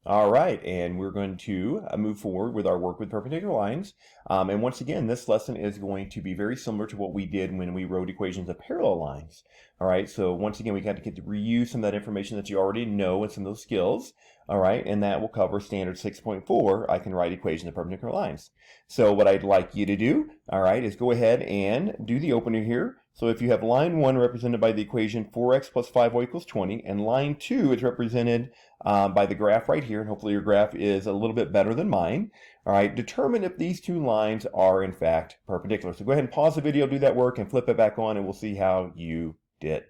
All right, and we're going to move forward with our work with perpendicular lines. And once again, this lesson is going to be very similar to what we did when we wrote equations of parallel lines. All right, so once again, we got to get to reuse some of that information that you already know and some of those skills. All right, and that will cover standard 6.4. I can write equations of perpendicular lines. So what I'd like you to do, all right, is go ahead and do the opener here. So if you have line 1 represented by the equation 4x plus 5y equals 20, and line 2 is represented by the graph right here, and hopefully your graph is a little bit better than mine. All right, determine if these two lines are in fact perpendicular. So go ahead and pause the video, do that work, and flip it back on, and we'll see how you did.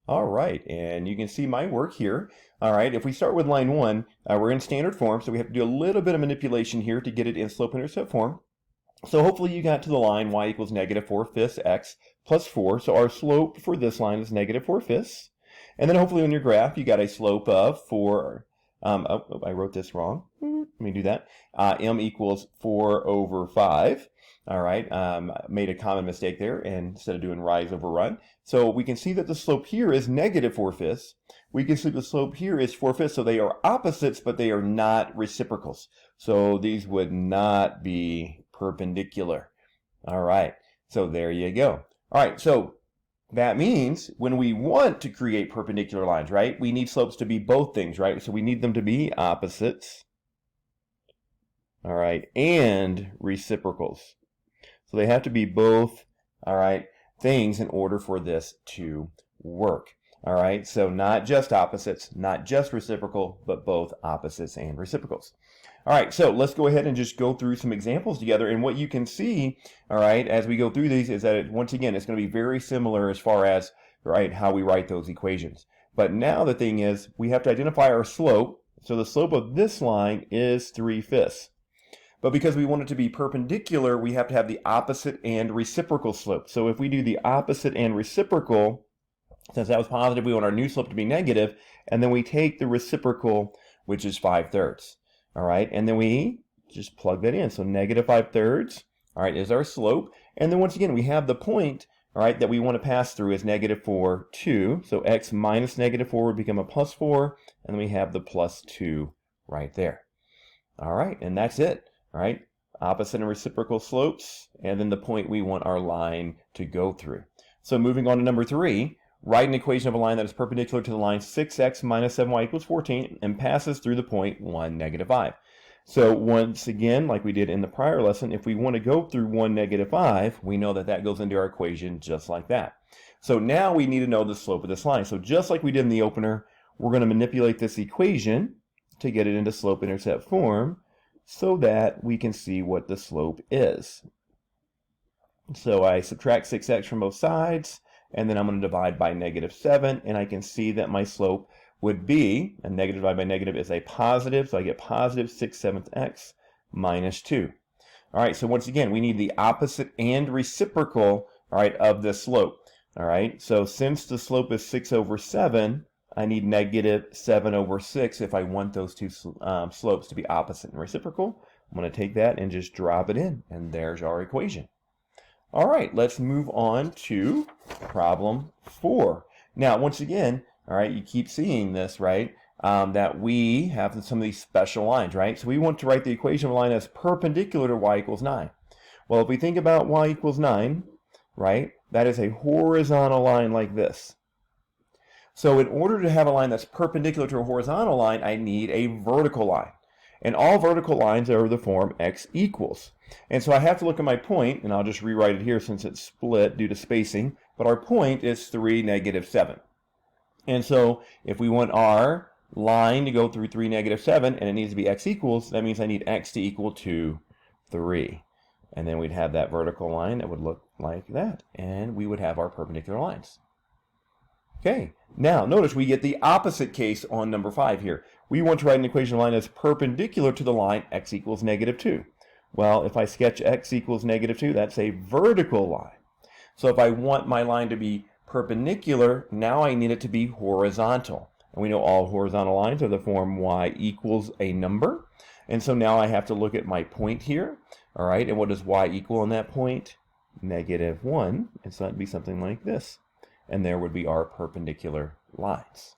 All right, and you can see my work here. All right, if we start with line 1, we're in standard form, so we have to do a little bit of manipulation here to get it in slope-intercept form. So hopefully you got to the line y equals negative 4/5 x plus 4. So our slope for this line is negative 4/5. And then hopefully on your graph you got a slope of 4. I wrote this wrong. Let me do that. M equals 4 over 5. All right, made a common mistake there and instead of doing rise over run. So we can see that the slope here is negative 4/5. We can see the slope here is 4/5. So they are opposites, but they are not reciprocals. So these would not be perpendicular. All right, so there you go. All right, so that means when we want to create perpendicular lines, right, we need slopes to be both things, right? So we need them to be opposites, all right, and reciprocals. So they have to be both, all right, things in order for this to work. All right, so not just opposites, not just reciprocal, but both opposites and reciprocals. All right, so let's go ahead and just go through some examples together. And what you can see, all right, as we go through these is that, once again, it's going to be very similar as far as, right, how we write those equations. But now the thing is, we have to identify our slope. So the slope of this line is 3/5. But because we want it to be perpendicular, we have to have the opposite and reciprocal slope. So if we do the opposite and reciprocal, since that was positive, we want our new slope to be negative, and then we take the reciprocal, which is 5/3. All right, and then we just plug that in. So negative 5/3, all right, is our slope. And then once again, we have the point, all right, that we want to pass through is negative 4, 2. So x minus negative 4 would become a plus 4, and then we have the plus 2 right there. All right, and that's it. All right, opposite and reciprocal slopes, and then the point we want our line to go through. So moving on to number 3, write an equation of a line that is perpendicular to the line 6x minus 7y equals 14 and passes through the point 1, negative 5. So once again, like we did in the prior lesson, if we want to go through 1, negative 5, we know that that goes into our equation just like that. So now we need to know the slope of this line. So just like we did in the opener, we're going to manipulate this equation to get it into slope-intercept form so that we can see what the slope is. So I subtract 6x from both sides, and then I'm going to divide by negative 7, and I can see that my slope would be, and negative divided by negative is a positive, so I get positive 6/7 x minus 2. All right, so once again, we need the opposite and reciprocal, all right, of this slope. All right, so since the slope is 6 over 7, I need negative 7 over 6 if I want those two slopes to be opposite and reciprocal. I'm going to take that and just drop it in, and there's our equation. All right, let's move on to problem 4. Now, once again, all right, you keep seeing this, right, that we have some of these special lines, right? So we want to write the equation of a line as perpendicular to y equals 9. Well, if we think about y equals 9, right, that is a horizontal line like this. So in order to have a line that's perpendicular to a horizontal line, I need a vertical line. And all vertical lines are of the form x equals. And so I have to look at my point, and I'll just rewrite it here since it's split due to spacing, but our point is 3, negative 7. And so if we want our line to go through 3, negative 7, and it needs to be x equals, that means I need x to equal to 3. And then we'd have that vertical line that would look like that, and we would have our perpendicular lines. Okay, now notice we get the opposite case on number 5 here. We want to write an equation of line that's perpendicular to the line x equals negative 2. Well, if I sketch x equals negative 2, that's a vertical line. So if I want my line to be perpendicular, now I need it to be horizontal. And we know all horizontal lines are the form y equals a number. And so now I have to look at my point here. All right, and what does y equal on that point? Negative 1. And so that'd be something like this. And there would be our perpendicular lines.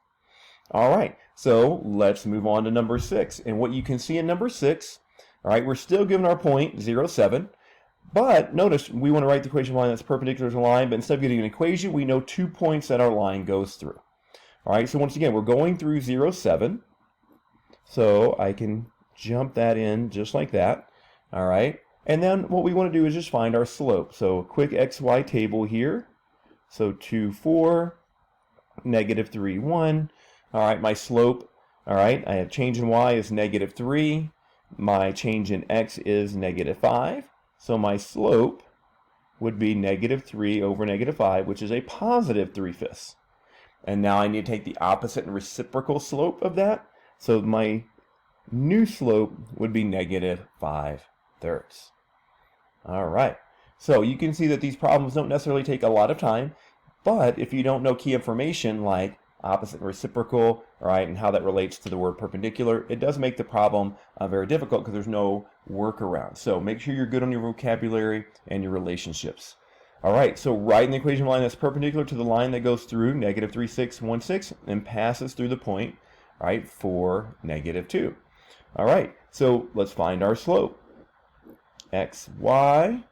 All right, so let's move on to number 6. And what you can see in number 6, all right, we're still given our point, 0, 7. But notice we want to write the equation of a line that's perpendicular to the line, but instead of getting an equation, we know 2 points that our line goes through. All right, so once again, we're going through 0, 7. So I can jump that in just like that. All right, and then what we want to do is just find our slope. So a quick XY table here. So 2, 4, negative 3, 1. All right, my slope, all right, I have change in Y is negative 3. My change in X is negative 5. So my slope would be negative 3 over negative 5, which is a positive 3/5. And now I need to take the opposite and reciprocal slope of that. So my new slope would be negative 5/3. All right. So you can see that these problems don't necessarily take a lot of time, but if you don't know key information like opposite and reciprocal, all right, and how that relates to the word perpendicular, it does make the problem very difficult because there's no workaround. So make sure you're good on your vocabulary and your relationships. All right, so write in the equation of a line that's perpendicular to the line that goes through negative 3, 6, 1, 6 and passes through the point, all right, 4, negative 2. All right, so let's find our slope. XY,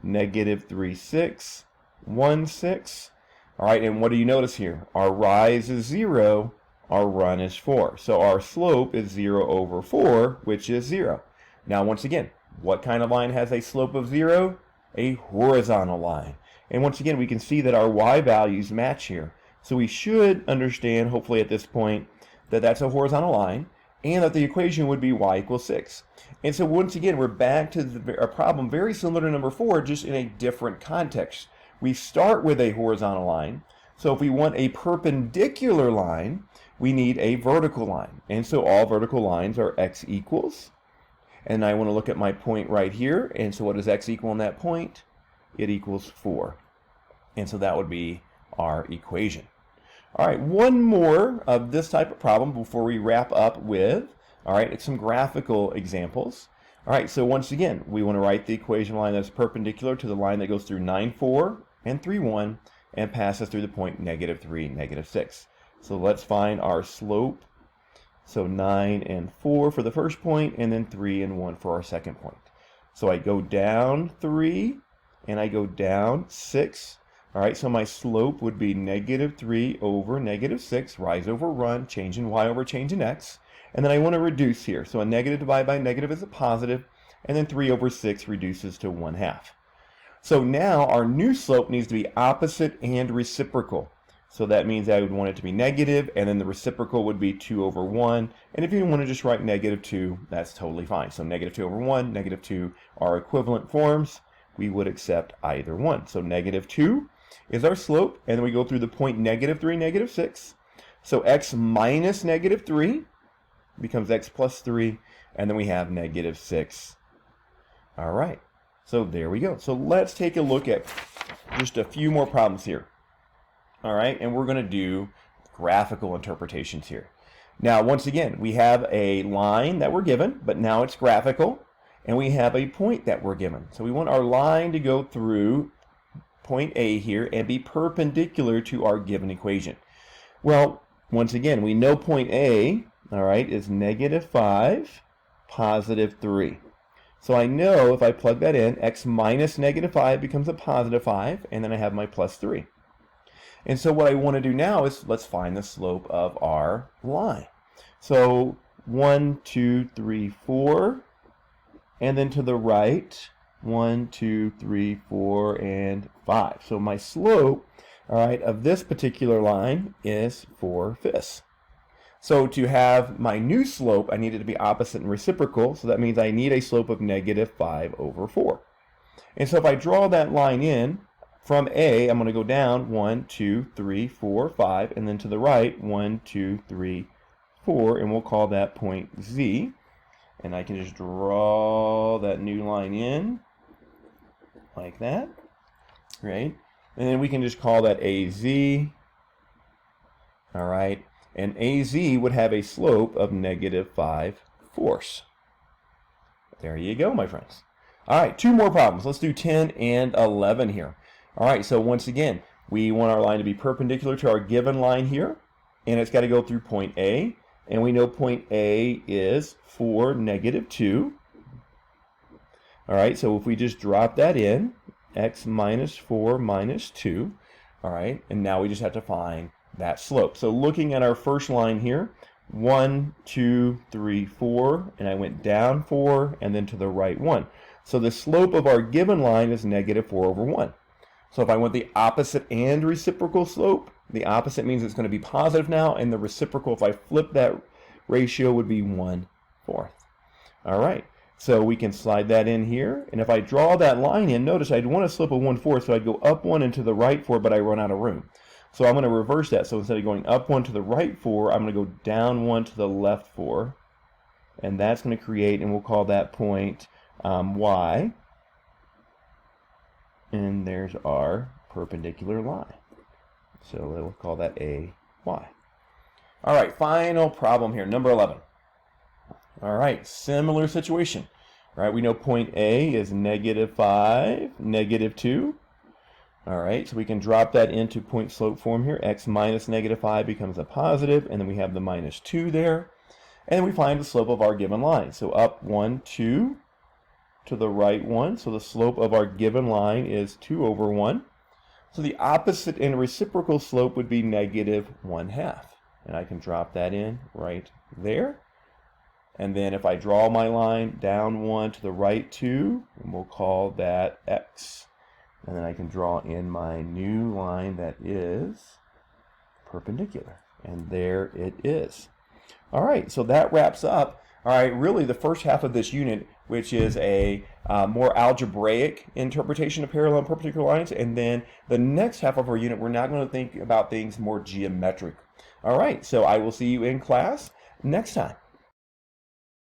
negative 3, 6, 1, 6. All right, and what do you notice here? Our rise is 0, our run is 4. So our slope is 0 over 4, which is 0. Now, once again, what kind of line has a slope of 0? A horizontal line. And once again, we can see that our y values match here. So we should understand, hopefully at this point, that that's a horizontal line and that the equation would be y equals 6. And so once again, we're back to a problem very similar to number 4, just in a different context. We start with a horizontal line. So if we want a perpendicular line, we need a vertical line. And so all vertical lines are x equals. And I want to look at my point right here. And so what does x equal in that point? It equals 4. And so that would be our equation. All right, one more of this type of problem before we wrap up with, all right, some graphical examples. All right, so once again, we want to write the equation line that's perpendicular to the line that goes through 9, 4 and 3, 1 and passes through the point negative 3, negative 6. So let's find our slope. So 9 and 4 for the first point, and then 3 and 1 for our second point. So I go down 3, and I go down 6. All right, so my slope would be negative 3 over negative 6, rise over run, change in y over change in x. And then I want to reduce here. So a negative divided by negative is a positive, and then 3 over 6 reduces to 1/2. So now our new slope needs to be opposite and reciprocal. So that means I would want it to be negative, and then the reciprocal would be 2 over 1. And if you want to just write negative 2, that's totally fine. So negative 2 over 1, negative 2 are equivalent forms. We would accept either one. So negative 2 is our slope, and then we go through the point negative 3, negative 6. So x minus negative 3 becomes x plus 3, and then we have negative 6. All right, so there we go. So let's take a look at just a few more problems here. All right, and we're going to do graphical interpretations here. Now, once again, we have a line that we're given, but now it's graphical, and we have a point that we're given. So we want our line to go through point A here and be perpendicular to our given equation. Well, once again, we know point A, all right, is negative 5, positive 3. So I know if I plug that in, x minus negative 5 becomes a positive 5, and then I have my plus 3. And so what I want to do now is let's find the slope of our line. So 1, 2, 3, 4, and then to the right, 1, 2, 3, 4, and 5. So my slope, all right, of this particular line is 4/5. So to have my new slope, I need it to be opposite and reciprocal. So that means I need a slope of negative 5 over 4. And so if I draw that line in, from A, I'm going to go down 1, 2, 3, 4, 5, and then to the right, 1, 2, 3, 4, and we'll call that point Z. And I can just draw that new line in like that, right? And then we can just call that AZ, all right? And AZ would have a slope of negative 5/4. There you go, my friends. All right, 2 more problems. Let's do 10 and 11 here. All right, so once again, we want our line to be perpendicular to our given line here, and it's got to go through point A, and we know point A is 4, -2. All right, so if we just drop that in, x minus 4 minus 2, all right, and now we just have to find that slope. So looking at our first line here, 1, 2, 3, 4, and I went down 4 and then to the right 1. So the slope of our given line is -4/1. So if I want the opposite and reciprocal slope, the opposite means it's going to be positive now, and the reciprocal, if I flip that ratio, would be 1/4. All right, so we can slide that in here, and if I draw that line in, notice I'd want a slope of 1/4, so I'd go up 1 and to the right 4, but I run out of room. So I'm going to reverse that. So instead of going up 1 to the right 4, I'm going to go down 1 to the left 4, and that's going to create, and we'll call that point y. And there's our perpendicular line. So we'll call that AY. All right, final problem here, number 11. All right, similar situation. All right, we know point A is -5, -2. All right, so we can drop that into point slope form here. X minus -5 becomes a positive, and then we have the -2 there. And then we find the slope of our given line. So up 1, 2, to the right 1. So the slope of our given line is 2/1. So the opposite and reciprocal slope would be -1/2. And I can drop that in right there. And then if I draw my line down 1 to the right 2, and we'll call that x. And then I can draw in my new line that is perpendicular. And there it is. All right, so that wraps up, all right, really the first half of this unit, which is a more algebraic interpretation of parallel and perpendicular lines. And then the next half of our unit, we're now going to think about things more geometric. All right, so I will see you in class next time.